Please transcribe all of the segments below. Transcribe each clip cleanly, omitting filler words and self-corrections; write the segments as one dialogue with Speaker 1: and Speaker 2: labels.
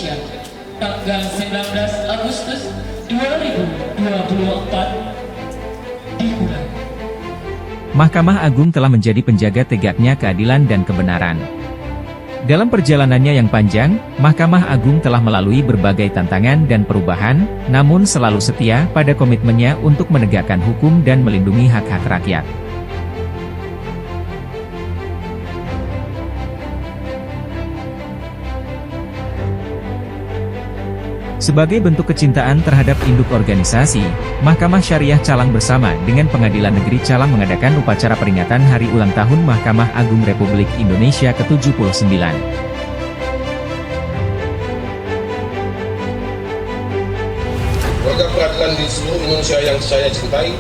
Speaker 1: Indonesia tanggal 19 Agustus 2024 dimulai.
Speaker 2: Mahkamah Agung telah menjadi penjaga tegaknya keadilan dan kebenaran. Dalam perjalanannya yang panjang, Mahkamah Agung telah melalui berbagai tantangan dan perubahan, namun selalu setia pada komitmennya untuk menegakkan hukum dan melindungi hak-hak rakyat. Sebagai bentuk kecintaan terhadap induk organisasi, Mahkamah Syariah Calang bersama dengan Pengadilan Negeri Calang mengadakan upacara peringatan Hari Ulang Tahun Mahkamah Agung Republik Indonesia ke-79.
Speaker 3: Warga peradilan di seluruh Indonesia yang saya cintai,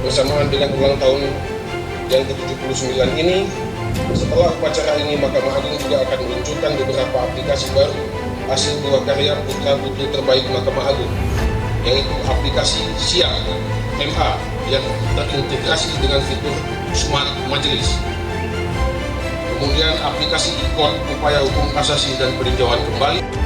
Speaker 3: bersamaan dengan ulang tahun yang ke-79 ini, setelah upacara ini Mahkamah Agung juga akan meluncurkan beberapa aplikasi baru hasil buah karya putra-putri terbaik Mahkamah Agung, yaitu aplikasi Siap MA yang terintegrasi dengan fitur Smart Majelis. Kemudian aplikasi Ikon Upaya Hukum Kasasi dan Peninjauan Kembali.